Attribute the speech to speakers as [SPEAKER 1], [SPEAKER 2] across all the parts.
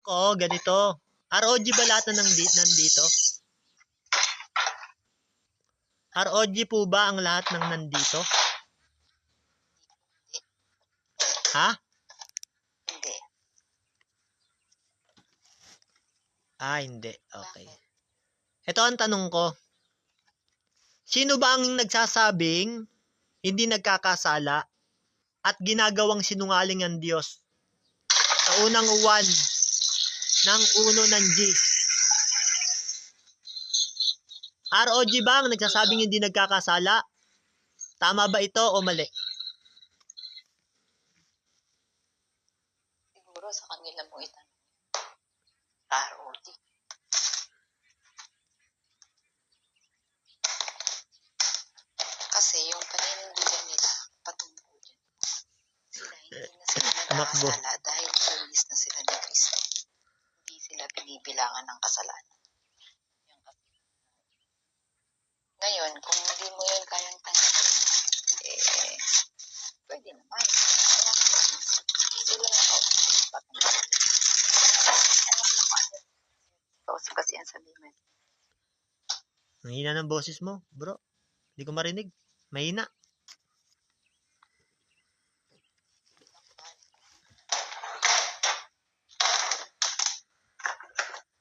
[SPEAKER 1] ko, ganito. ROG ba lahat na nandito? ROG po ba ang lahat ng nandito? Ha?
[SPEAKER 2] Hindi.
[SPEAKER 1] Hindi. Okay. Ito ang tanong ko. Sino ba ang nagsasabing hindi nagkakasala at ginagawang sinungaling ang Diyos? Sa unang 1 ng 1 ng G. ROG ba ang nagsasabing hindi nagkakasala? Tama ba ito o mali?
[SPEAKER 2] Siguro sa kanila mo itanong. ROD. Kasi yung paninindigan nila, patungo dyan. Sila hindi na sila nagkakasala dahil release na sila ni Kristo. Hindi sila binibilangan ng kasalanan. Ngayon, kung hindi mo yun kayang tanggapin, pwede naman. Sila na kausap kasi yan sabi mo.
[SPEAKER 1] Ang hina ng boses mo, bro. Hindi ko marinig. Mahina.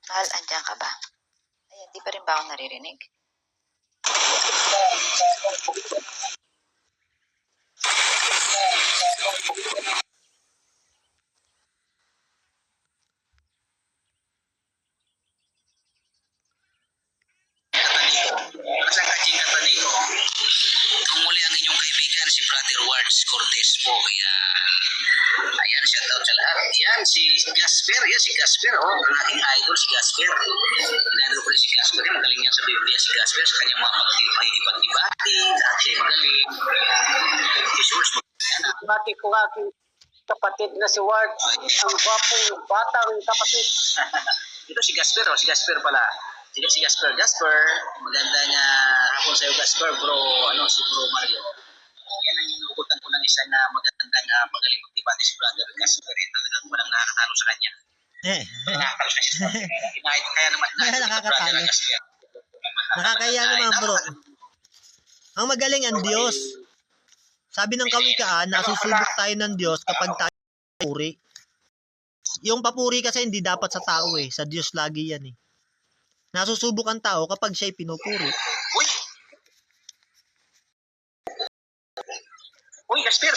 [SPEAKER 2] Mahal, andyan ka ba? Ayan, di pa rin ba ako naririnig?
[SPEAKER 3] Ang muli ang inyong kaibigan, si Brother Wards Cortez po. Ayan, shout out sa lahat. Yan, si Gasper. Yan, si Gasper. Ang aking idol, si Gasper. Inadol ko rin si Gasper. Magaling yan sa Biblia si Gasper. Sa kanyang mga pagdibati. Lahat siya magaling. Si George.
[SPEAKER 4] Bati ko aking kapatid na si Ward. Ang gwapong batang kapatid.
[SPEAKER 3] Ito si Gasper. Si Gasper pala. Si Gasper. Maganda niya hapon sa'yo, Gasper. Bro, si Bro Mario. Yan ang inuugutan ko ng isa na magandang magaling magdibati si Brother Gasper. Talagang walang nakakatalo sa kanya. Nakakatalo siya sa kanya. Kaya naman
[SPEAKER 1] Nakakatalo. Nakakaya naman, bro. Ang magaling ang Diyos. Sabi ng kawikaan, nasusubok tayo ng Diyos kapag tayo papuri. Yung papuri kasi hindi dapat sa tao sa Diyos lagi yan Nasusubok ang tao kapag siya'y pinupuri.
[SPEAKER 3] Uy, Gasper,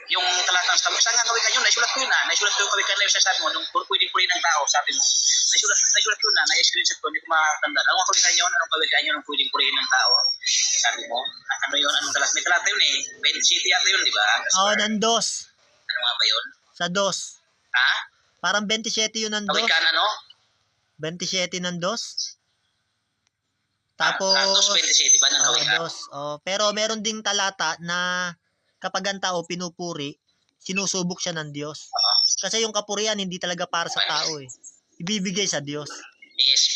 [SPEAKER 3] yung talatang sa saan nga kawikan yun? Naisulat ko yun Naisulat ko yung kawikan na yung sasabi mo, nung pwedeng puri ng tao, sabi mo. Naisulat ko na-screenshot ko, hindi ko makakatanda. Anong kawikan yun? Anong kawikan yun? Nung pwedeng purihin ng tao? Sabi mo, ano yun? Anong talat? May talata yun 20 yata yun, di ba?
[SPEAKER 1] Ng dos.
[SPEAKER 3] Ano nga ba yun?
[SPEAKER 1] Sa dos.
[SPEAKER 3] Ha?
[SPEAKER 1] Parang 27 yun ng dos.
[SPEAKER 3] Kawikan
[SPEAKER 1] 27 ng dos. Tapos,
[SPEAKER 3] 27 ba ng kawikan?
[SPEAKER 1] dos. Pero meron ding talata na kapag ang tao pinupuri, sinusubok siya ng Diyos. Kasi yung kapurihan hindi talaga para sa tao Ibibigay sa Diyos.
[SPEAKER 3] Yes,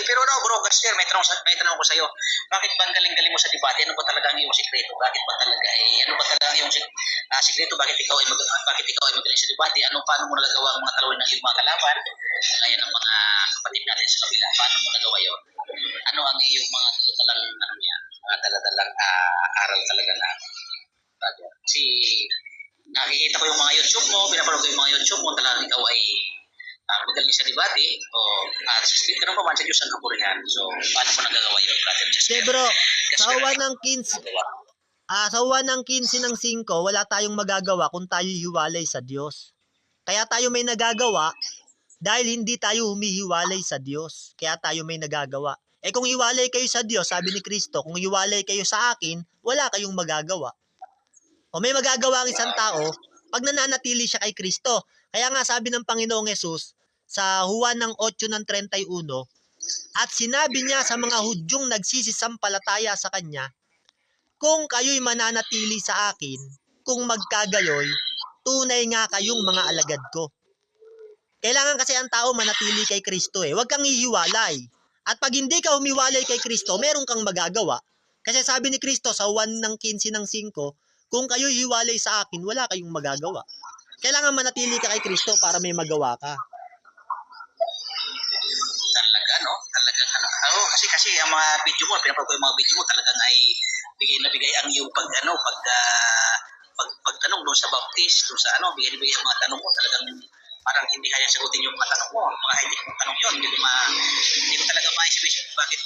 [SPEAKER 3] pero bro, Gasper, may tanong ko sa'yo. Bakit ba ang galing-galing mo sa debate? Ano ba talaga ang iyong sikreto? Bakit ba talaga ano ba talaga ang iyong sikreto? Bakit ikaw ay magaling sa debate? Paano mo nagagawa ang mga talawin ng iyong mga kalaban? Kaya ng mga kapatid natin sa kabila, paano mo nagawa yun? Ano ang iyong mga dala-dalang aral talaga na kasi nakikita ko yung mga YouTube mo, pinapanood ko yung mga YouTube mo, talagang ikaw ay magaling sa debate ganun pa man sa Diyos ang kapurihan. So, paano mo nagagawa yun, Brother Jasper?
[SPEAKER 1] Bro, sa uwan ng 15 ng 5, wala tayong magagawa kung tayo hiwalay sa Diyos. Kaya tayo may nagagawa dahil hindi tayo humihiwalay sa Diyos. Kaya tayo may nagagawa. Kung hiwalay kayo sa Diyos, sabi ni Kristo, kung hiwalay kayo sa akin, wala kayong magagawa. O may magagawa ang isang tao pag nananatili siya kay Kristo. Kaya nga sabi ng Panginoong Yesus sa Juan ng 8 ng 31, at sinabi niya sa mga Hudyong nagsisisampalataya sa Kanya, kung kayo'y mananatili sa akin, kung magkagayoy, tunay nga kayong mga alagad ko. Kailangan kasi ang tao manatili kay Kristo Huwag kang hihiwalay. At pag hindi ka humiwalay kay Kristo, meron kang magagawa. Kasi sabi ni Kristo sa 1 ng 15 ng 5, kung kayo'y hiwalay sa akin, wala kayong magagawa. Kailangan manatili ka kay Kristo para may magawa ka.
[SPEAKER 3] Talaga, no? Talagang kasi ang mga video mo, pinapag ko yung mga video mo, talagang ay bigay na bigay ang iyong pagtanong doon sa baptist, doon sa bigay na bigay ang mga tanong mo, talagang parang hindi kaya sagutin yung mga tanong mo, mga hindi mo tanong yun, hindi ko talaga maisip bakit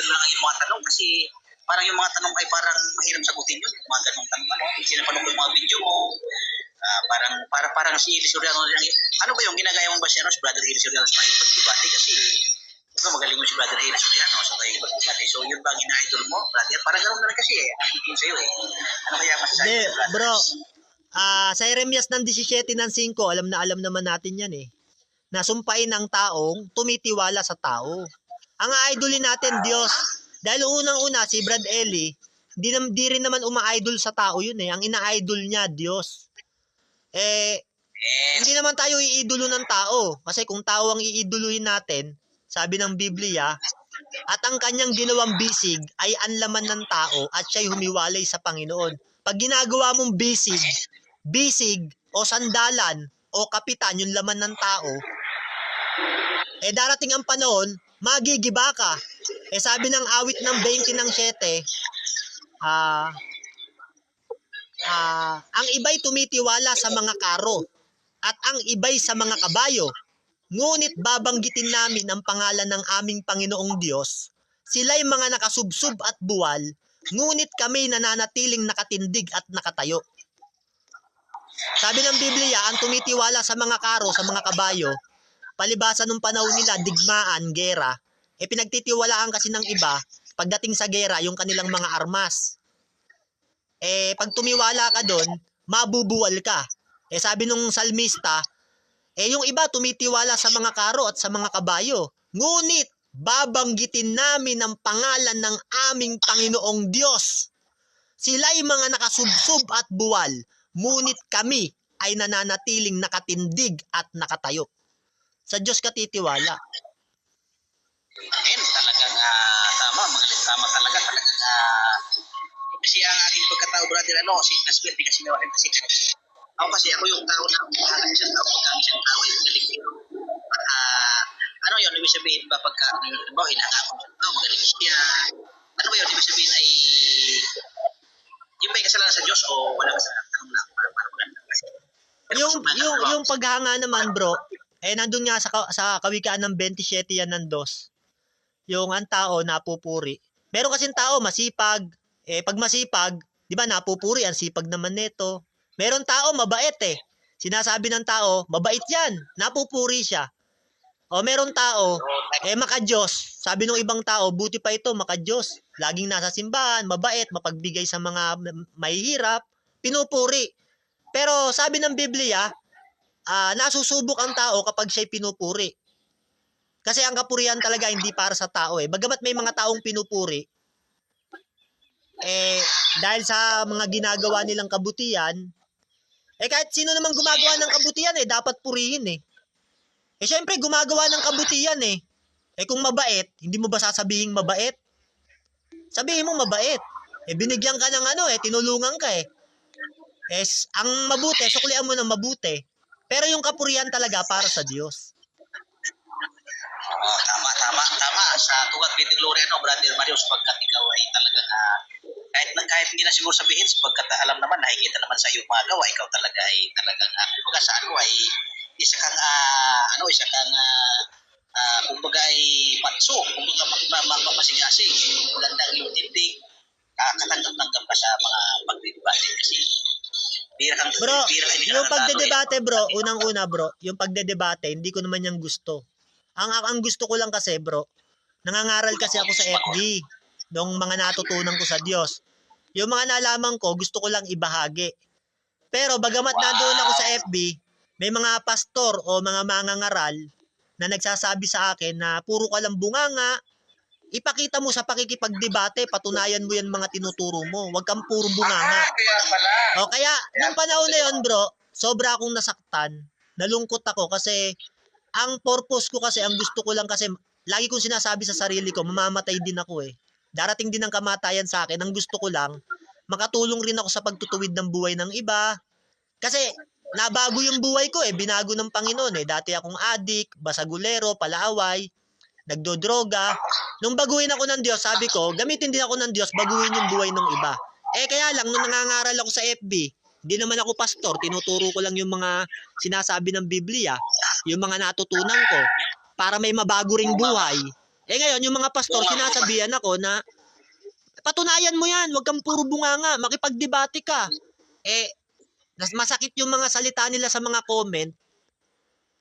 [SPEAKER 3] lang ang yung mga tanong, kasi parang yung mga tanong ay parang mahirap sagutin yun, yung mga ganong tanong, hindi na panong yung mga video mo, parang si Eli Soriano, ano ba yung ginagaya mo ba si Brother Eli Soriano sa pag-debate, kasi magaling mo si Brother Eli Soriano sa pag-debate, so yun ba ang ina-idol mo, brother? Parang gano'n na rin kasi yung sa'yo ano kaya masasabi
[SPEAKER 1] Hindi,
[SPEAKER 3] mo, brother?
[SPEAKER 1] bro. Sa Jeremias ng 17 ng 5, alam naman natin yan Nasumpain ng taong tumitiwala sa tao. Ang idolin natin, Diyos. Dahil unang-una, si Brad Eli, di rin naman uma-idol sa tao yun Ang ina-idol niya, Diyos. Hindi naman tayo iidolo ng tao. Kasi kung tao ang iiduluhin natin, sabi ng Biblia, at ang kanyang ginawang bisig ay anlaman ng tao at siya'y humiwalay sa Panginoon. Pag ginagawa mong bisig o sandalan o kapitan yung laman ng tao, darating ang panahon, magigiba ka. Sabi ng awit ng 20 ng 7, ang iba'y tumitiwala sa mga karo at ang iba'y sa mga kabayo. Ngunit babanggitin namin ang pangalan ng aming Panginoong Diyos. Sila'y mga nakasubsub at buwal, ngunit kami nananatiling nakatindig at nakatayo. Sabi ng Biblia, ang tumitiwala sa mga karo, sa mga kabayo, palibasa nung panahon nila, digmaan, gera, pinagtitiwalaan kasi ng iba, pagdating sa gera, yung kanilang mga armas. Pag tumiwala ka doon, mabubuwal ka. Sabi nung salmista, yung iba tumitiwala sa mga karo at sa mga kabayo. Ngunit, babanggitin namin ang pangalan ng aming Panginoong Diyos. Sila'y mga nakasubsob at buwal, ngunit kami ay nananatiling nakatindig at nakatayo. Sa Diyos ka titiwala.
[SPEAKER 3] Amen, talagang tama talaga kasi ang aking pagkatao, brother, naswerte kasi may wakin kasi ako yung tao na umahalang isang tao, pagka isang tao ay magaling dito. Yun, ibig sabihin ba pagka, hinahangako siya tao, magaling siya, ano ba yun, ibig sabihin ay, yung may kasalanan sa Diyos o wala kasalanan,
[SPEAKER 1] yung paghanga naman, bro, nandun nga sa kawikaan ng 27 yan ng 2, yung ang tao napupuri. Meron kasing tao masipag, pag masipag, di ba napupuri, ang sipag naman nito. Meron tao mabait Sinasabi ng tao, mabait yan, napupuri siya. O meron tao, maka-Diyos. Sabi ng ibang tao, buti pa ito, maka-Diyos. Laging nasa simbahan, mabait, mapagbigay sa mga mahihirap, pinupuri. Pero sabi ng Biblia, nasusubok ang tao kapag siya'y pinupuri. Kasi ang kapurihan talaga hindi para sa tao Bagamat may mga taong pinupuri, dahil sa mga ginagawa nilang kabutihan, kahit sino naman gumagawa ng kabutihan dapat purihin syempre gumagawa ng kabutihan kung mabait, hindi mo ba sasabihing mabait? Sabihin mo mabait. Binigyan ka ng tinulungan ka ang mabuti, suklian mo ng mabuti. Pero yung kapurihan talaga para sa Diyos.
[SPEAKER 3] Tama. Sa tuwag Piti Gloria, brother Mario, pagkat ikaw ay talaga kahit hindi na siguro sabihin, sapagkat alam naman, nakikita naman sa iyong mga gawa, ikaw talaga ay talagang, kumbaga sa ay isa kang kumbaga ay matso, kumbaga mapasigasig, magandang yung tindig, katanggap-tanggap ka sa mga pagdidebate kasi
[SPEAKER 1] bro, yung pagdedebate bro, unang-una bro, yung pagdedebate, hindi ko naman yung gusto. Ang gusto ko lang kasi bro, nangangaral kasi ako sa FB, nung mga natutunan ko sa Diyos. Yung mga nalaman ko, gusto ko lang ibahagi. Pero bagamat nandoon ako sa FB, may mga pastor o mga mangangaral na nagsasabi sa akin na puro ka lang bunganga, ipakita mo sa pakikipagdebate, patunayan mo yan mga tinuturo mo. Huwag kang puro bunganga. Kaya, nung panahon na yun bro, sobra akong nasaktan. Nalungkot ako kasi ang purpose ko kasi, ang gusto ko lang kasi, lagi kong sinasabi sa sarili ko, mamamatay din ako Darating din ang kamatayan sa akin. Ang gusto ko lang, makatulong rin ako sa pagtutuwid ng buhay ng iba. Kasi, nabago yung buhay ko eh. Binago ng Panginoon eh. Dati akong adik, basagulero, palaaway, nagdodroga. Nung baguhin ako ng Diyos, sabi ko, gamitin din ako ng Diyos, baguhin yung buhay ng iba. Eh kaya lang, nung nangangaral ako sa FB, hindi naman ako pastor, tinuturo ko lang yung mga sinasabi ng Biblia, yung mga natutunan ko, para may mabago ring buhay. Eh ngayon, yung mga pastor, sinasabihan ako na, patunayan mo yan, huwag kang puro bunganga, makipagdebate ka. Eh, masakit yung mga salita nila sa mga comment.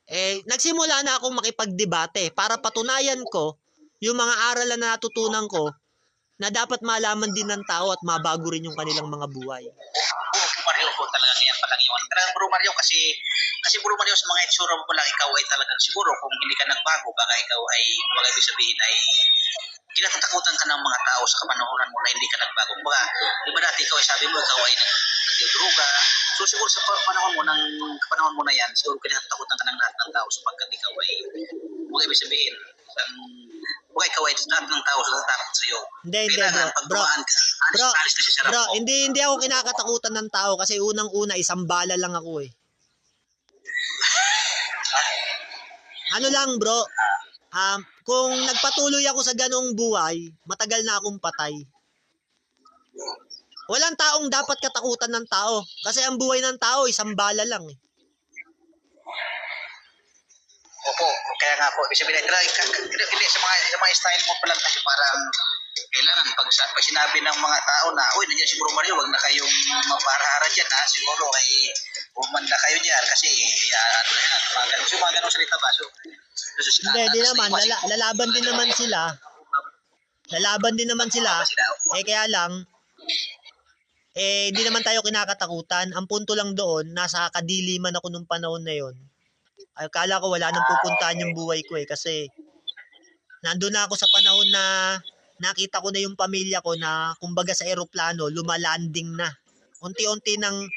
[SPEAKER 1] Eh, nagsimula na akong makipagdebate para patunayan ko yung mga aral na natutunan ko na dapat malaman din ng tao at mabago rin yung kanilang mga buhay.
[SPEAKER 3] Bro Mario po talaga ngayon pa lang yun. Talagang Bro Mario kasi Bro Mario sa mga itsura mo lang ikaw ay talagang siguro kung hindi ka nagbago baka ikaw ay mga ibig sabihin ay kinatatakutan ka ng mga tao sa kapanahonan mo na hindi ka nagbago. Kumbaga, di ba dati ikaw ay sabi mo ikaw ay nagdodroga. So siguro sa panahon mo na yan, siguro kinatatakutan ka ng lahat ng tao sapagkat ikaw ay mga ibig sabihin kung ikaw ay lahat ng tao sa tatakot sa iyo.
[SPEAKER 1] Hindi,
[SPEAKER 3] Kailangan pag dumaan ka, alis na siya sa
[SPEAKER 1] bro,
[SPEAKER 3] mo.
[SPEAKER 1] hindi ako kinakatakutan ng tao kasi unang-una isang bala lang ako eh. Ano lang bro, kung nagpatuloy ako sa ganong buhay, matagal na akong patay. Walang taong dapat katakutan ng tao kasi ang buhay ng tao isang bala lang eh.
[SPEAKER 3] Opo, kaya nga po, ibig sabihin, hindi sa mga style mo pala kasi parang kailangan pag sinabi ng mga tao na, uy, nandiyan si Bro Mario, wag na kayong maparahara dyan ha, siguro ay umanda kayo dyan kasi mga ganong salita ba?
[SPEAKER 1] Hindi naman, lalaban din naman sila. Lalaban din naman sila. Eh kaya lang, hindi naman tayo kinakatakutan. Ang punto lang doon, nasa kadiliman ako nung panahon na yon. Akala ko wala nang pupuntahan yung buhay ko eh kasi nandun na ako sa panahon na nakita ko na yung pamilya ko na kumbaga sa eroplano lumalanding na. Unti-unti nang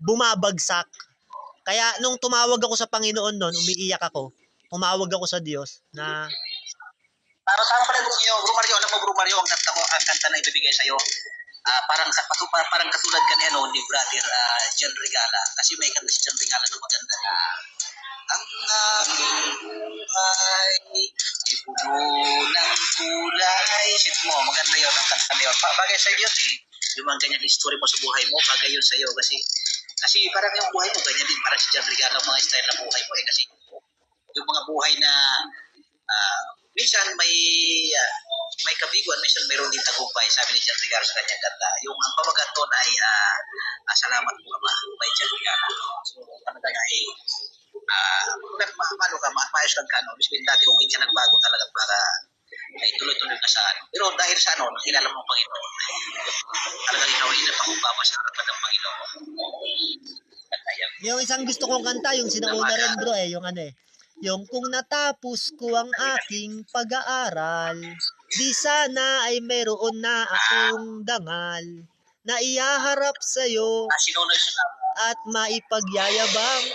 [SPEAKER 1] bumabagsak. Kaya nung tumawag ako sa Panginoon noon, umiiyak ako. Tumawag ako sa Diyos na
[SPEAKER 3] Tama pala Bro Mario, alam mo Bro Mario, ang kanta na ibibigay sa iyo. Parang katulad ka ni brother John Regala kasi may kanta si John Regala na maganda na ang aking buhay ay puno ng kulay. Shit mo, maganda yun ang kanta na yun. Bagay sa iyo eh. Yung mga ganyan history mo sa buhay mo, bagay yun sa iyo kasi parang yung buhay mo ganyan din parang si John Regala mga style na buhay mo eh kasi yung mga buhay na minsan may kabiguan, minsan mayroon din tagumpay, sabi ni John Regalo sa kanyang kanta. Yung ang pamagat doon ay salamat po Ama, by John Regalo. So, talaga ay maayos kang kano. Bisbin dati kung hindi ka nagbago talaga para ay tuloy-tuloy ka sa ano. Pero dahil sa nakilala mo ang Panginoon, talagang ikaw ay napakumbaba sa harapan ng Panginoon.
[SPEAKER 1] yung isang gusto kong kanta, yung sinauna rin bro yung kung natapos ko ang aking pag-aaral, di sana ay meron na akong dangal na iyaharap sa'yo at maipagyayabang.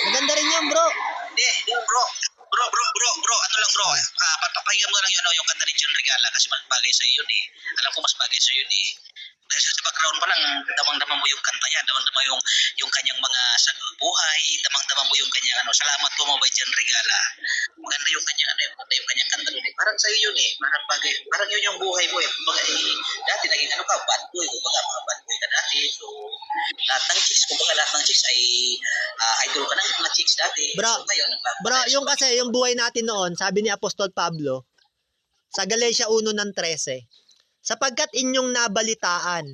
[SPEAKER 1] Maganda rin yan bro.
[SPEAKER 3] Hindi bro. Ano lang bro, pakinggan mo lang yun, yung kanta ni John Regala kasi mas bagay sa iyo eh. Alam ko mas bagay sa iyo eh. Dahil sa background pa lang, damang-dama mo yung kanta niya, damang-dama yung kanyang mga buhay, damang-dama mo yung kanyang salamat po mo by John Regala. Maganda yung kanyang yung kanyang kanta doon eh. Parang sa iyo yun eh, parang bagay, parang yun yung buhay mo eh. Kumbaga dati naging bad boy, kumbaga mga bad boy ka dati. So, lahat ng chicks ay idol ka ng mga chicks dati.
[SPEAKER 1] Bro,
[SPEAKER 3] so, ngayon,
[SPEAKER 1] yung kasi, yung buhay natin noon, sabi ni Apostol Pablo, sa Galatia 1:13, sapagkat inyong nabalitaan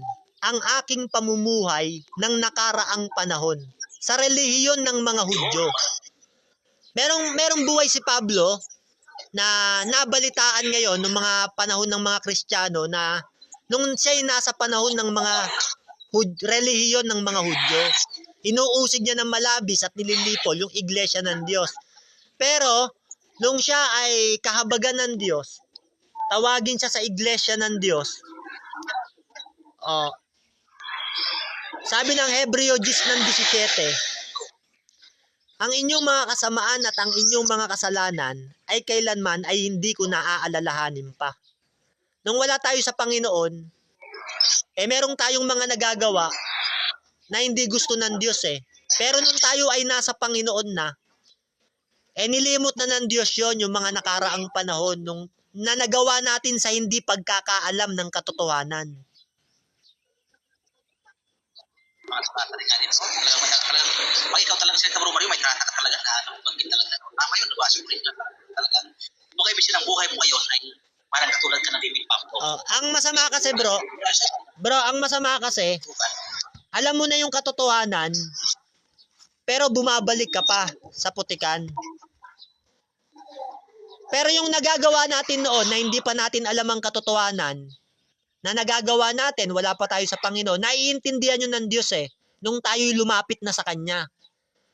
[SPEAKER 1] ang aking pamumuhay ng nakaraang panahon sa relihiyon ng mga Hudyo. Merong buhay si Pablo na nabalitaan ngayon ng mga panahon ng mga Kristiyano na nung siya'y nasa panahon ng mga relihiyon ng mga Hudyo. Inuusig niya ng malabis at nililipol yung iglesia ng Diyos. Pero, nung siya ay kahabagan ng Diyos, tawagin siya sa iglesia ng Diyos. Sabi ng Hebreo 10:17, ang inyong mga kasamaan at ang inyong mga kasalanan ay kailanman ay hindi ko naaalalahanin pa. Nung wala tayo sa Panginoon, merong tayong mga nagagawa na hindi gusto ng Diyos eh. Pero nung tayo ay nasa Panginoon na, nilimot na ng Diyos yon yung mga nakaraang panahon nung na nagawa natin sa hindi pagkakaalam ng katotohanan.
[SPEAKER 3] Mga bata rin nga din. So, pag ikaw talagang Senator Bro Mario, may trata ka talaga na ano, bakit talaga. Tama yun, nabasa mo rin na talagang. Kung kayo bisin ang buhay mo ngayon ay parang katulad ka ng David Pablo.
[SPEAKER 1] Ang masama kasi bro, ang masama kasi, alam mo na yung katotohanan, pero bumabalik ka pa sa putikan. Pero yung nagagawa natin noon na hindi pa natin alam ang katotohanan, na nagagawa natin, wala pa tayo sa Panginoon, naiintindihan yun ng Diyos eh, nung tayo'y lumapit na sa Kanya.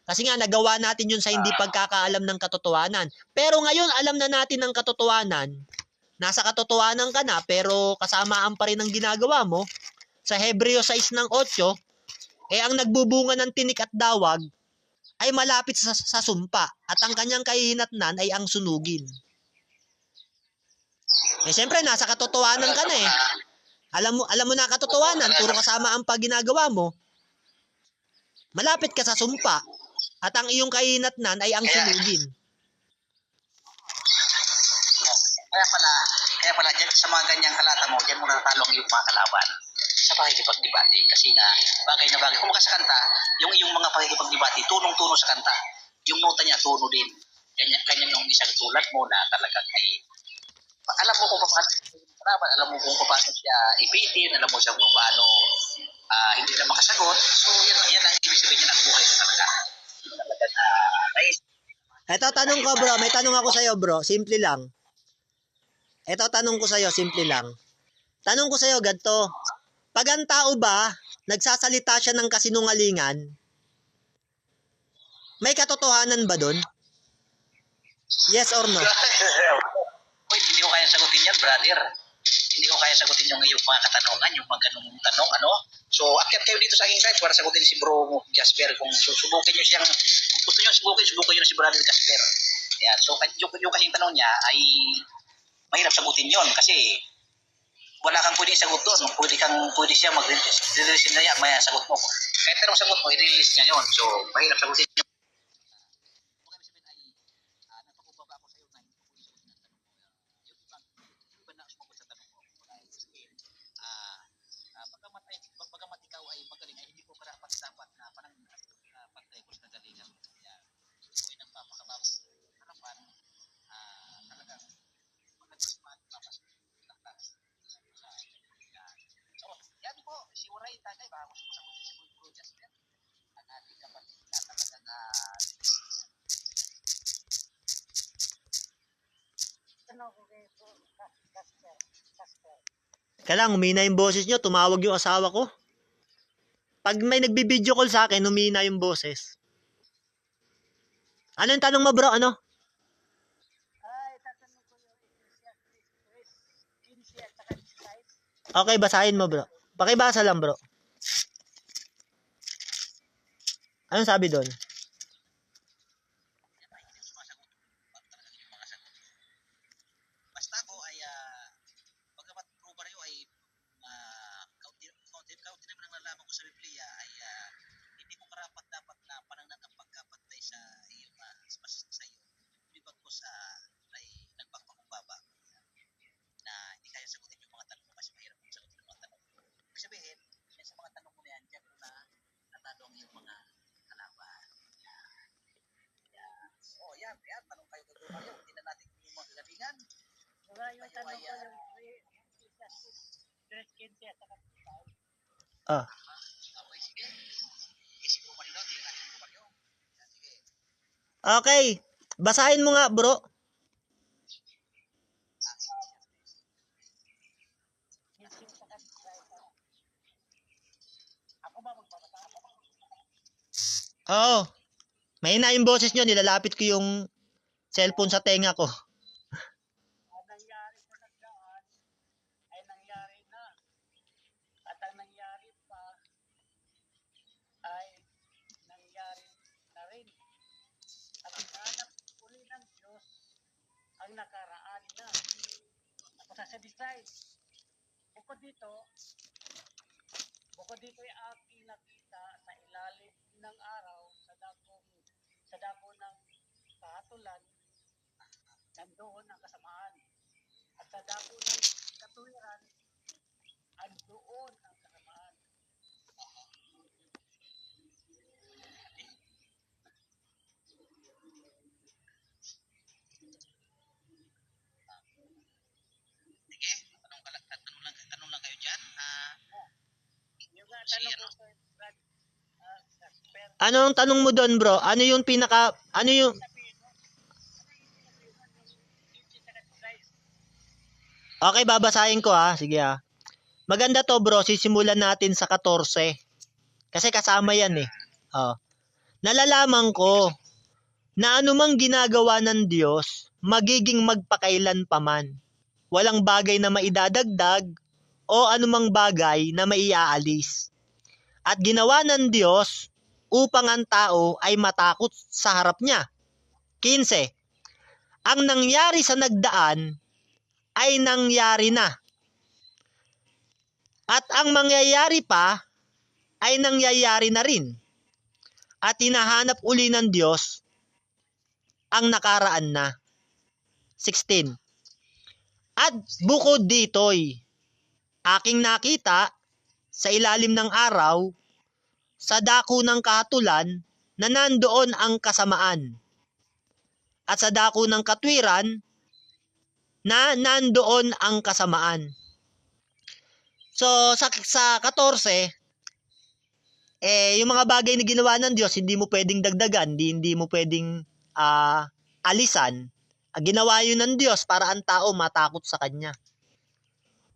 [SPEAKER 1] Kasi nga, nagawa natin yun sa hindi pagkakaalam ng katotohanan. Pero ngayon, alam na natin ang katotohanan, nasa katotohanan ka na, pero kasamaan pa rin ang ginagawa mo, sa Hebreo 6 ng 8, ang nagbubunga ng tinik at dawag, ay malapit sa sumpa, at ang kanyang kahihinatnan ay ang sunugin. Siyempre, nasa katotohanan ka na eh. Alam mo na katotohanan, puro kasama ang pagginagawa mo. Malapit ka sa sumpa, at ang iyong kahihinatnan ay ang sunugin.
[SPEAKER 3] Kaya pala dyan, sa mga ganyang kalata mo, dyan mo natatalo ang iyong mga kalaban sa pakikipagdebate. Kasi nga, bagay na bagay. Kung sa kanta, yung iyong mga pakikipagdebate, tunong-tuno sa kanta. Yung nota niya, tuno din. Kanya yung isang tulad mo na talagang ay, alam mo kung paano, alam mo kung paano siya ipitin, alam mo siya kung paano hindi na makasagot. So, yan ang ibig sabihin niya ng buhay ko talaga.
[SPEAKER 1] Ito, tanong ko bro, may tanong ako sa'yo bro, simple lang. Ito, tanong ko sa'yo, simple lang. Tanong ko sa'yo, ganito. Pag ang tao ba, nagsasalita siya ng kasinungalingan, may katotohanan ba dun? Yes or no?
[SPEAKER 3] Wait, hindi ko kaya sagutin yan, brother. Hindi ko kaya sagutin yung iyong mga katanungan, yung mga ganung tanong, ano. So, akyat kayo dito sa aking side para sagutin si Bro Jasper. Kung susubukin nyo siyang, gusto nyo subukin nyo si Brother Jasper. Yan. So, yung kasing tanong niya ay mahirap sagutin yon kasi wala kang pwedeng sagot doon. Pwede siya mag-release na yan, may sagot mo. Kahit anong sagot mo, i-release niya yun. So, mahirap sagutin yun. Pagkamat ikaw ay magaling ay hindi ko karapat-dapat na panang pantay ko sa kagalingan. Yan. Ito ay nagpapakabab harapan talagang magandang papas. So, yan po. Si Uray Tagay, baka gusto ko sagutin si Bro Jasper. Ang ating kapatid na talagang
[SPEAKER 1] Kailangan humina yung boses nyo, tumawag yung asawa ko. Pag may nagbibideo call sa akin, humina yung boses. Ano yung tanong mo bro, ano? Okay, basahin mo bro. Pakibasa lang bro. Anong sabi doon?
[SPEAKER 3] basta ako ay pagkamat Bro Mario ay kaunti naman ang nalaman ko sa Biblia ay hindi ko karapat dapat na panangnan ang pagkapantay sa iyo sa iyo. Libag ko sa ay nagpagpakumbaba na hindi kaya sagutin yung mga tanong mo kasi mahirap kung sagutin yung mga tanong. Ibig sabihin, yan sa mga tanong mo na yan, dyan ko na natalo ang iyong mga kalaban. Yan. Tanong kayo kay Bro Mario. Hindi na natin yung mga kagalingan.
[SPEAKER 4] Yung tanong ko yung
[SPEAKER 3] Okay, sige. Si Bro Mario daw, hindi natin Bro Mario. Sige.
[SPEAKER 1] Okay, basahin mo nga bro. Oo. Mahina yung boses nyo, nilalapit ko yung cellphone sa tenga ko.
[SPEAKER 4] ang nangyari sa nagdaan ay nangyari na. At ang nangyari pa ay nangyari na rin. At hinanap uli ng Diyos ang nakaraan na. Ako sasabihin, bukod dito ay aking nakita nakita sa ilalim ng araw sa dako ng kahatulan, nandoon ang kasamaan. At sa dako ng katuwiran, andoon ang kasamaan.
[SPEAKER 3] Sige, tanong lang kayo dyan.
[SPEAKER 4] Yung nga tanong ko sa Brad, Casper,
[SPEAKER 1] Anong tanong mo doon, bro? Ano yung
[SPEAKER 4] sabihin mo,
[SPEAKER 1] Okay, babasahin ko ha. Sige ha. Maganda to, bro. Sisimulan natin sa 14. Kasi kasama yan eh. Oh. Nalalaman ko na anumang ginagawa ng Diyos, magiging magpakailan paman. Walang bagay na maidadagdag o anumang bagay na maiaalis. At ginawa ng Diyos upang ang tao ay matakot sa harap niya. 15. Ang nangyari sa nagdaan ay nangyari na. At ang mangyayari pa ay nangyayari na rin. At hinahanap uli ng Diyos ang nakaraan na. 16. At bukod dito'y aking nakita sa ilalim ng araw, sa dako ng kahatulan, na nandoon ang kasamaan. At sa dako ng katwiran, na nandoon ang kasamaan. So, sa 14, yung mga bagay na ginawa ng Diyos, hindi mo pwedeng dagdagan, hindi mo pwedeng alisan. Ginawa yun ng Diyos para ang tao matakot sa Kanya.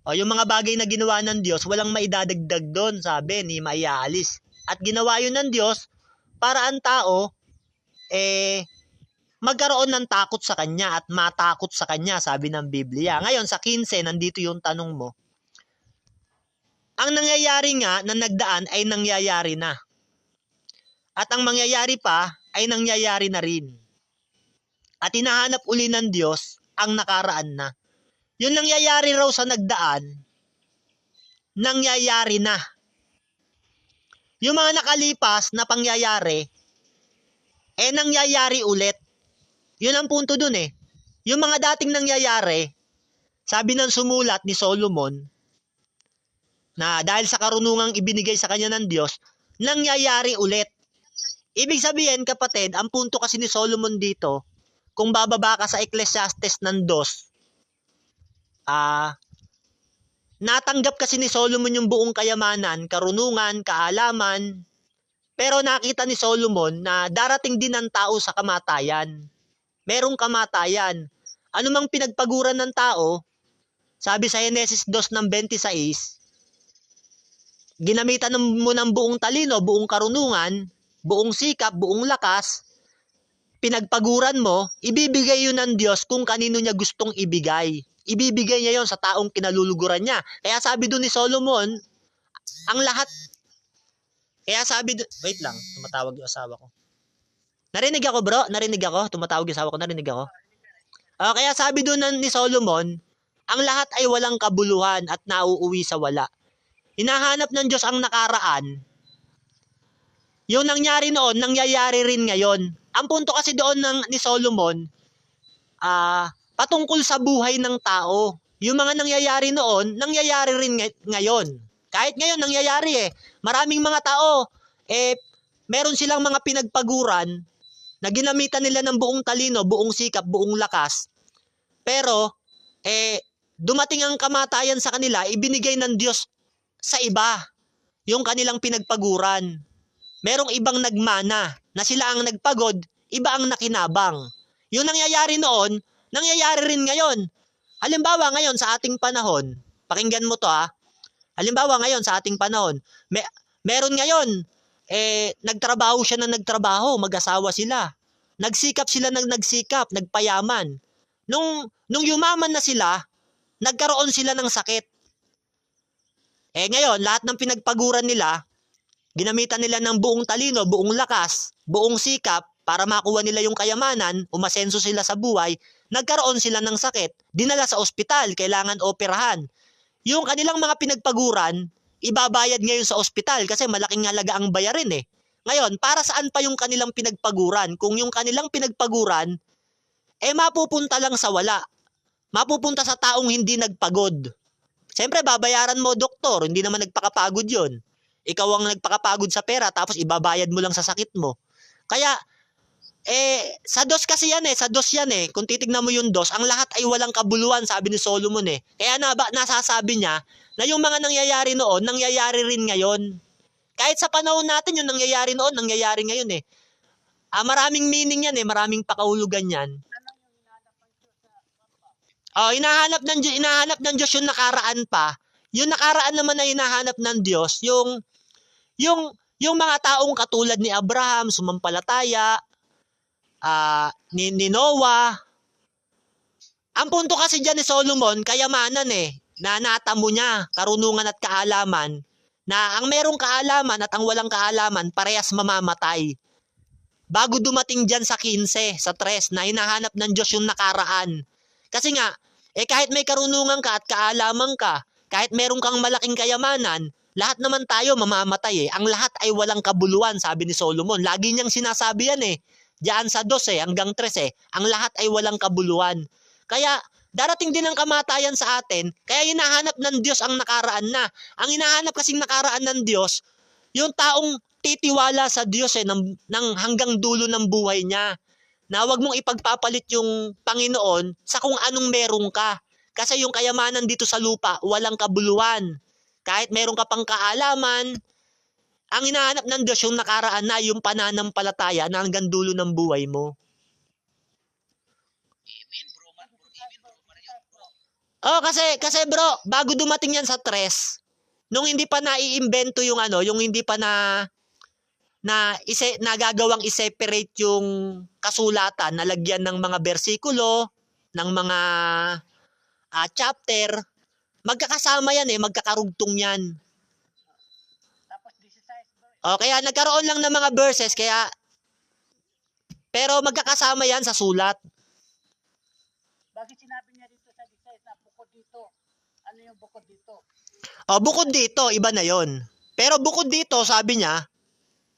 [SPEAKER 1] O, yung mga bagay na ginawa ng Diyos, walang maidadagdag doon, sabi, ni maiaalis. At ginawa yun ng Diyos para ang tao, magkaroon ng takot sa Kanya at matakot sa Kanya, sabi ng Biblia. Ngayon, sa 15, nandito yung tanong mo. Ang nangyayari nga na nagdaan ay nangyayari na. At ang mangyayari pa ay nangyayari na rin. At hinahanap uli ng Diyos ang nakaraan na. Yung nangyayari raw sa nagdaan, nangyayari na. Yung mga nakalipas na pangyayari, nangyayari ulit. Yun ang punto dun eh. Yung mga dating nangyayari, sabi ng sumulat ni Solomon, na dahil sa karunungang ibinigay sa kanya ng Diyos, nangyayari ulit. Ibig sabihin, kapatid, ang punto kasi ni Solomon dito, kung bababa ka sa Ecclesiastes ng 2, natanggap kasi ni Solomon yung buong kayamanan, karunungan, kaalaman, pero nakita ni Solomon na darating din ang tao sa kamatayan. Merong kamatayan. Ano mang pinagpaguran ng tao, sabi sa Genesis 2 ng 26, ginamitan mo ng buong talino, buong karunungan, buong sikap, buong lakas, pinagpaguran mo, ibibigay yun ng Diyos kung kanino niya gustong ibigay. Ibibigay niya yon sa taong kinaluluguran niya. Kaya sabi doon ni Solomon, ang lahat, wait lang, tumatawag yung asawa ko. Narinig ako, bro? Narinig ako? Tumatawag yung asawa ko, narinig ako? Kaya sabi doon ni Solomon, ang lahat ay walang kabuluhan at nauuwi sa wala. Hinahanap ng Diyos ang nakaraan. Yung nangyari noon, nangyayari rin ngayon. Ang punto kasi doon ni Solomon, patungkol sa buhay ng tao. Yung mga nangyayari noon, nangyayari rin ngayon. Kahit ngayon, nangyayari eh. Maraming mga tao, meron silang mga pinagpaguran na ginamitan nila ng buong talino, buong sikap, buong lakas. Pero, dumating ang kamatayan sa kanila, ibinigay ng Diyos sa iba yung kanilang pinagpaguran. Merong ibang nagmana na sila ang nagpagod, iba ang nakinabang. Yung nangyayari noon, nangyayari rin ngayon. Halimbawa ngayon sa ating panahon, pakinggan mo to Halimbawa ngayon sa ating panahon, meron ngayon, nagtrabaho siya na nagtrabaho, mag-asawa sila. Nagsikap sila ng nagsikap, nagpayaman. Nung yumaman na sila, nagkaroon sila ng sakit. Ngayon, lahat ng pinagpaguran nila, ginamitan nila ng buong talino, buong lakas, buong sikap, para makuha nila yung kayamanan, umasenso sila sa buhay, nagkaroon sila ng sakit, dinala sa ospital, kailangan operahan. Yung kanilang mga pinagpaguran, ibabayad ngayon sa ospital kasi malaking halaga ang bayarin eh. Ngayon, para saan pa yung kanilang pinagpaguran? Kung yung kanilang pinagpaguran, mapupunta lang sa wala. Mapupunta sa taong hindi nagpagod. Siyempre, babayaran mo, doktor. Hindi naman nagpakapagod yun. Ikaw ang nagpakapagod sa pera, tapos ibabayad mo lang sa sakit mo. Kaya, sa dos kasi yan eh. Sa dos yan eh. Kung titignan mo yung dos, ang lahat ay walang kabuluhan, sabi ni Solomon eh. Kaya nasasabi niya na yung mga nangyayari noon, nangyayari rin ngayon. Kahit sa panahon natin, yung nangyayari noon, nangyayari ngayon eh. Maraming meaning yan eh. Maraming pakahulugan yan. Hinahanap ng Diyos yung nakaraan pa. Yung nakaraan naman na hinahanap ng Diyos, yung mga taong katulad ni Abraham, sumampalataya, ni Noah. Ang punto kasi dyan ni Solomon, kayamanan eh, na natamo niya, karunungan at kaalaman, na ang merong kaalaman at ang walang kaalaman, parehas mamamatay. Bago dumating dyan sa 15, sa 3, na hinahanap ng Diyos yung nakaraan. Kasi nga, kahit may karunungan ka at kaalaman ka, kahit meron kang malaking kayamanan, lahat naman tayo mamamatay eh. Ang lahat ay walang kabuluhan, sabi ni Solomon. Lagi niyang sinasabi yan eh. Diyan sa 2 hanggang 3 ang lahat ay walang kabuluhan. Kaya, darating din ang kamatayan sa atin, kaya hinahanap ng Diyos ang nakaraan na. Ang hinahanap kasing nakaraan ng Diyos, yung taong titiwala sa Diyos ng hanggang dulo ng buhay niya. Na wag mong ipagpapalit yung Panginoon sa kung anong meron ka. Kasi yung kayamanan dito sa lupa, walang kabuluhan. Kahit meron ka pang kaalaman, ang hinahanap ng Diyos yung nakaraan na, yung pananampalataya na hanggang dulo ng buhay mo. Kasi bro, bago dumating yan sa 3, nung hindi pa naiimbento yung yung hindi pa nagagawang i-separate yung kasulatan, nalagyan ng mga bersikulo, ng mga chapter, magkakasama yan magkakarugtong yan.
[SPEAKER 4] Tapos 16
[SPEAKER 1] Kaya nagkaroon lang ng mga verses, pero magkakasama yan sa sulat.
[SPEAKER 4] Bakit sinabi niya dito sa 16 na bukod dito? Ano yung bukod dito?
[SPEAKER 1] Bukod dito, iba na yon. Pero bukod dito, sabi niya,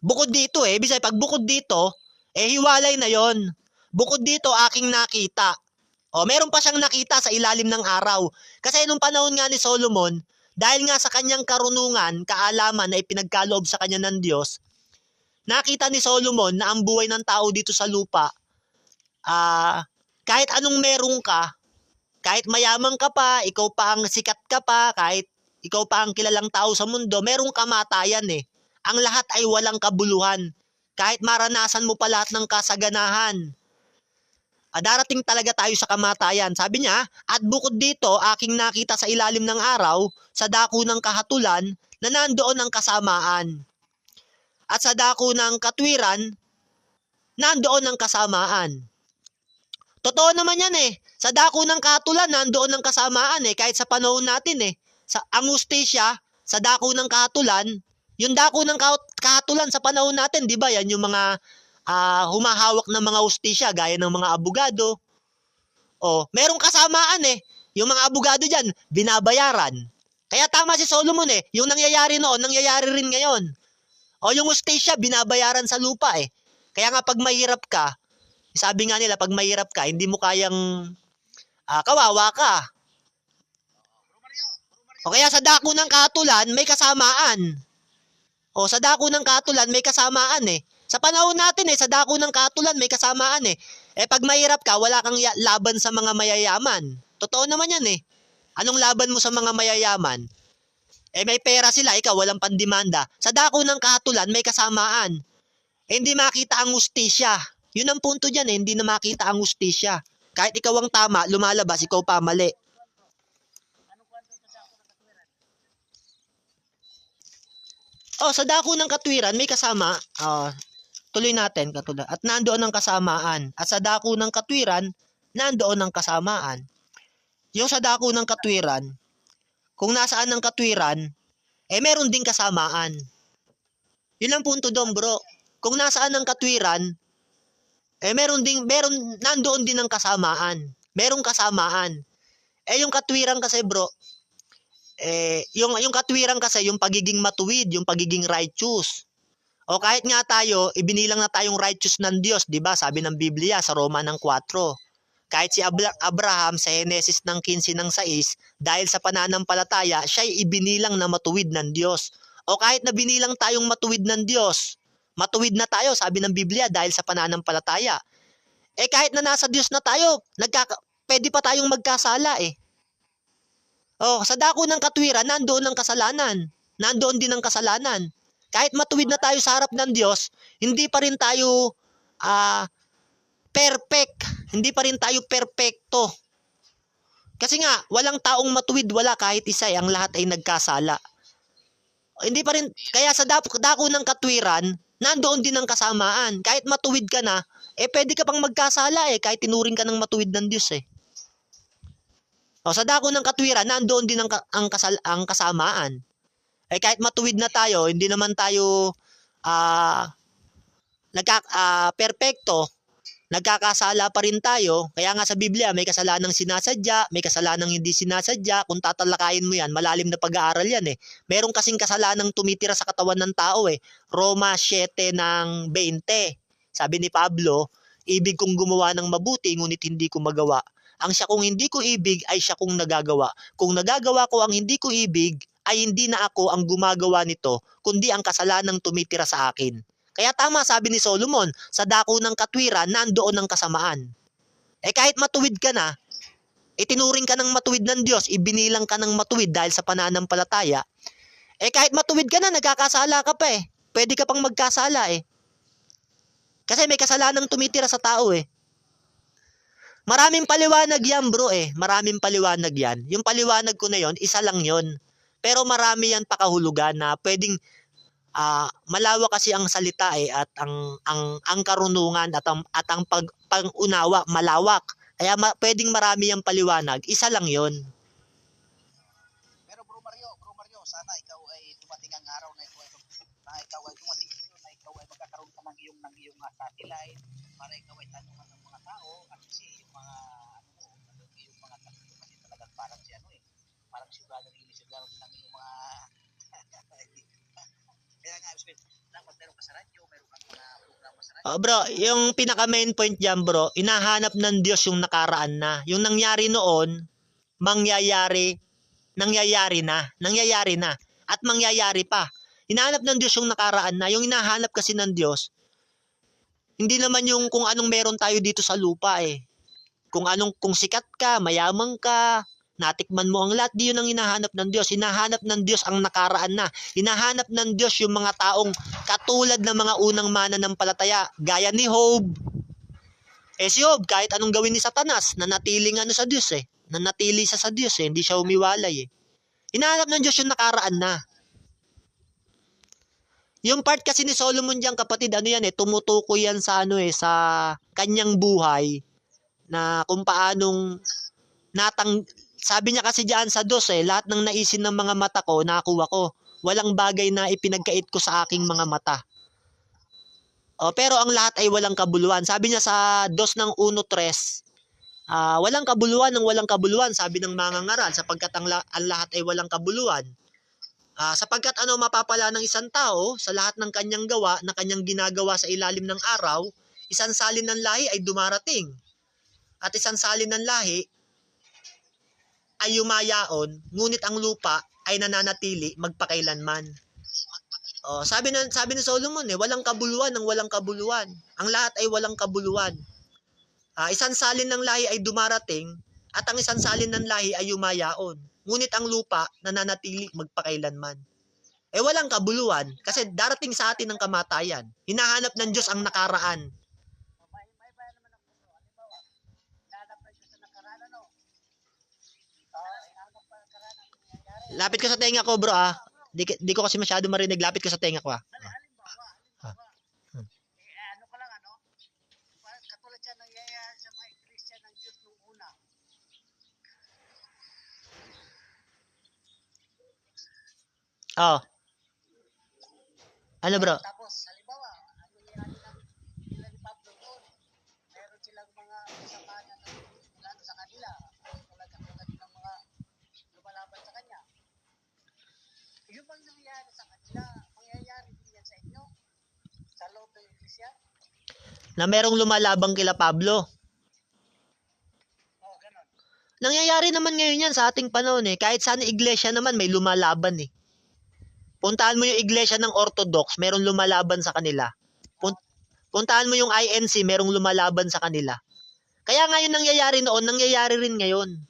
[SPEAKER 1] bukod dito ibig sabihin, pag bukod dito, hiwalay na yon. Bukod dito, aking nakita. Meron pa siyang nakita sa ilalim ng araw. Kasi nung panahon nga ni Solomon, dahil nga sa kanyang karunungan, kaalaman na ipinagkaloob sa kanya ng Diyos, nakita ni Solomon na ang buhay ng tao dito sa lupa, kahit anong meron ka, kahit mayaman ka pa, ikaw pa ang sikat ka pa, kahit ikaw pa ang kilalang tao sa mundo, merong kamatayan eh. Ang lahat ay walang kabuluhan. Kahit maranasan mo pa lahat ng kasaganahan, darating talaga tayo sa kamatayan. Sabi niya, at bukod dito, aking nakita sa ilalim ng araw, sa dako ng kahatulan, na nandoon ang kasamaan. At sa dako ng katwiran, nandoon ang kasamaan. Totoo naman yan eh. Sa dako ng kahatulan, nandoon ang kasamaan eh. Kahit sa panahon natin eh. Ang hustisya, sa dako ng kahatulan, yung dako ng kahatulan sa panahon natin, di ba yan yung mga humahawak ng mga hustisya gaya ng mga abogado. Merong kasamaan eh. Yung mga abogado dyan, binabayaran. Kaya tama si Solomon eh. Yung nangyayari noon, nangyayari rin ngayon. Yung hustisya, binabayaran sa lupa eh. Kaya nga pag mahirap ka, sabi nga nila, pag mahirap ka, hindi mo kayang kawawa ka. Kaya sa dako ng kahatulan, may kasamaan. Sa dako ng kahatulan, may kasamaan eh. Sa panahon natin sa dako ng kahatulan, may kasamaan eh. Pag mahirap ka, wala kang laban sa mga mayayaman. Totoo naman yan eh. Anong laban mo sa mga mayayaman? May pera sila, ikaw walang pandemanda. Sa dako ng kahatulan, may kasamaan. Hindi makita ang hustisya. Yun ang punto dyan hindi na makita ang hustisya. Kahit ikaw ang tama, lumalabas, ikaw pa mali. Sa dako ng katwiran, may kasama. Tuloy natin, katulad. At nandoon ang kasamaan. At sa dako ng katwiran, nandoon ang kasamaan. Yung sa dako ng katwiran, kung nasaan ang katwiran, meron ding kasamaan. Yun ang punto doon, bro. Kung nasaan ang katwiran, nandoon din ang kasamaan. Merong kasamaan. Yung katwiran kasi, bro, yung katwiran kasi, yung pagiging matuwid, yung pagiging righteous. O kahit nga tayo, ibinilang na tayong righteous ng Diyos, di ba? Sabi ng Biblia sa Roma ng 4. Kahit si Abraham sa Henesis ng 15 ng 6, dahil sa pananampalataya, siya'y ibinilang na matuwid ng Diyos. O kahit na binilang tayong matuwid ng Diyos, matuwid na tayo, sabi ng Biblia, dahil sa pananampalataya. Kahit na nasa Diyos na tayo, pwede pa tayong magkasala eh. Sa dako ng katwiran, nandoon ang kasalanan. Nandoon din ang kasalanan. Kahit matuwid na tayo sa harap ng Diyos, hindi pa rin tayo perfect. Hindi pa rin tayo perfecto. Kasi nga, walang taong matuwid, wala kahit isa, ang lahat ay nagkasala. Hindi pa rin, kaya sa dako ng katwiran, nandoon din ang kasamaan. Kahit matuwid ka na, pwede ka pang magkasala kahit tinuring ka ng matuwid ng Diyos sa dako ng katwiran, nandoon din ang kasamaan. Kahit matuwid na tayo, hindi naman tayo perfecto, nagkakasala pa rin tayo. Kaya nga sa Biblia, may kasalanang sinasadya, may kasalanang hindi sinasadya. Kung tatalakayin mo yan, malalim na pag-aaral yan Meron kasing kasalanang tumitira sa katawan ng tao Roma 7 ng 20. Sabi ni Pablo, ibig kong gumawa ng mabuti, ngunit hindi ko magawa. Ang siya kong hindi ko ibig ay siya kong nagagawa. Kung nagagawa ko ang hindi ko ibig, ay hindi na ako ang gumagawa nito, kundi ang kasalanang tumitira sa akin. Kaya tama sabi ni Solomon, sa dako ng katwiran, nandoon ang kasamaan. Kahit matuwid ka na, itinuring ka ng matuwid ng Diyos, ibinilang ka ng matuwid dahil sa pananampalataya, kahit matuwid ka na, nagkakasala ka pa Pwede ka pang magkasala Kasi may kasalanang tumitira sa tao Maraming paliwanag yan bro Maraming paliwanag yan. Yung paliwanag ko na yon, isa lang yon. Pero marami yan pakahulugan na pwedeng malawak kasi ang salita at ang karunungan at ang pag-unawa malawak. Kaya pwedeng marami yang paliwanag. Isa lang yon.
[SPEAKER 3] Pero Bro Mario, sana ikaw ay dumating ang araw na ikaw ay dumating na ikaw ay magkakaroon ka ng iyong satellite para ikaw ay tanungan ng mga tao at kasi yung mga yung mga tanong kasi talagang parang si parang si Brother Ellis din ang iyong mga kaya nga dapat meron ka sa radyo, meron kang mga programa sa radyo.
[SPEAKER 1] Bro, yung pinaka main point diyan bro, inahanap ng Diyos yung nakaraan na. Yung nangyari noon, nangyayari na at mangyayari pa. Hinahanap ng Diyos yung nakaraan na. Yung hinahanap kasi ng Diyos, hindi naman yung kung anong meron tayo dito sa lupa Kung sikat ka, mayaman ka, natikman mo ang lahat, di yun ang hinahanap ng Diyos. Hinahanap ng Diyos ang nakaraan na. Hinahanap ng Diyos yung mga taong katulad ng mga unang mananampalataya, gaya ni Job. Si Job, kahit anong gawin ni Satanas, nanatiling sa Diyos Nanatili siya sa Diyos hindi siya umiwalay Hinahanap ng Diyos yung nakaraan na. Yung part kasi ni Solomon diyan, kapatid, tumutukoy yan sa sa kanyang buhay na kung paanong sabi niya kasi diyan sa 2 lahat ng naisin ng mga mata ko nakuha ko. Walang bagay na ipinagkait ko sa aking mga mata. Pero ang lahat ay walang kabuluhan. Sabi niya sa 2 ng 1:3, walang kabuluhan ng walang kabuluhan, sabi ng mangangaral, sapagkat ang lahat ay walang kabuluhan. Sapagkat mapapala ng isang tao sa lahat ng kanyang gawa na kanyang ginagawa sa ilalim ng araw, isang salin ng lahi ay dumarating. At isang salin ng lahi ay yumayaon, ngunit ang lupa ay nananatili magpakailanman. Sabi ni Solomon walang kabuluhan ng walang kabuluhan. Ang lahat ay walang kabuluhan. Isang salin ng lahi ay dumarating at ang isang salin ng lahi ay yumayaon. Ngunit ang lupa nananatili magpakailanman. Walang kabuluhan kasi darating sa atin ang kamatayan. Hinahanap ng Diyos ang nakaraan.
[SPEAKER 4] May bayan naman ako ito. Halimbawa, hinahanap na siya sa nakaraan, hinahanap pa nakaraan ang nangyayari.
[SPEAKER 1] Lapit ko sa tenga ko bro Di ko kasi masyado marinig. Lapit ko sa tenga ko
[SPEAKER 4] Halimbawa. Ka lang katulad siya nangyayari sa mga Christian ng Diyos nung una.
[SPEAKER 1] Ano bro?
[SPEAKER 4] Tapos, halimbawa, nangyayari nila ni Pablo doon. Meron silang mga kasama na sa kanila. Katulad ng mga lumalaban sa kanya. yung mga nangyayari sa kanila, mangyayari din yan sa inyo. Sa loob ng iglesia.
[SPEAKER 1] Na merong lumalabang kila Pablo.
[SPEAKER 4] Oo, ganun.
[SPEAKER 1] Nangyayari naman ngayon yan sa ating panahon eh. Kahit saan iglesia naman may lumalaban eh. Puntahan mo yung iglesia ng Orthodox, merong lumalaban sa kanila. Puntahan mo yung INC, merong lumalaban sa kanila. Kaya nga yung nangyayari noon, nangyayari rin ngayon.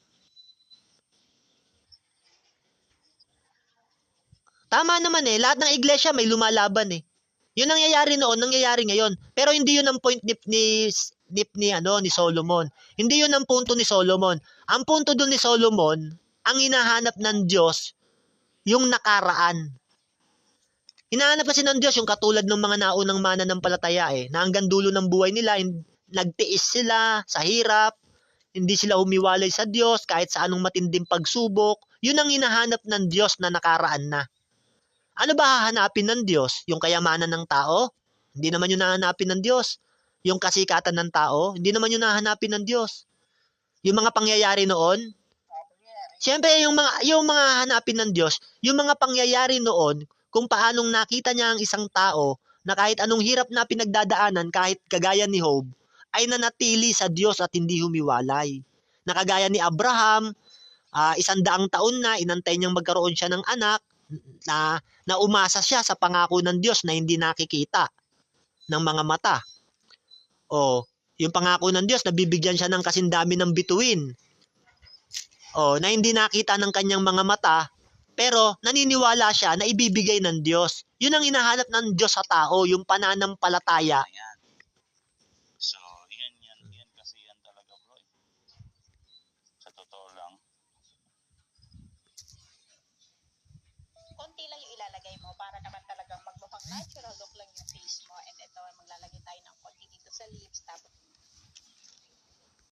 [SPEAKER 1] Tama naman eh, lahat ng iglesia may lumalaban eh. Yung nangyayari noon, nangyayari ngayon. Pero hindi yun ang point ni Solomon. Hindi yun ang punto ni Solomon. Ang punto doon ni Solomon, ang hinahanap ng Diyos, yung nakaraan. Hinahanap kasi ng Diyos yung katulad ng mga naunang mananampalataya eh, na hanggang dulo ng buhay nila, nagtiis sila sa hirap, hindi sila humiwalay sa Diyos kahit sa anong matinding pagsubok. Yun ang hinahanap ng Diyos na nakaraan na. Ano ba hahanapin ng Diyos? Yung kayamanan ng tao? Hindi naman yun nahanapin ng Diyos. Yung kasikatan ng tao? Hindi naman yun nahanapin ng Diyos. Yung mga pangyayari noon? Siyempre, yung mga hanapin ng Diyos, yung mga pangyayari noon, kung paanong nakita niya ang isang tao na kahit anong hirap na pinagdadaanan, kahit kagaya ni Job, ay nanatili sa Diyos at hindi humiwalay. Nakagaya ni Abraham, 100 taon na, inantay niyang magkaroon siya ng anak, na umasa siya sa pangako ng Diyos na hindi nakikita ng mga mata. O, yung pangako ng Diyos, nabibigyan siya ng kasindami ng bituin. O, na hindi nakita ng kanyang mga mata, pero naniniwala siya na ibibigay ng Diyos. Yun ang hinahanap ng Diyos sa tao, yung pananampalataya.
[SPEAKER 5] Ayan. So, yan kasi yan talaga bro. Sa totoo lang.
[SPEAKER 2] Konti lang yung ilalagay mo para naman talagang magmukhang natural look lang yung face mo. And ito, maglalagay tayo ng konti dito sa lips. Tapos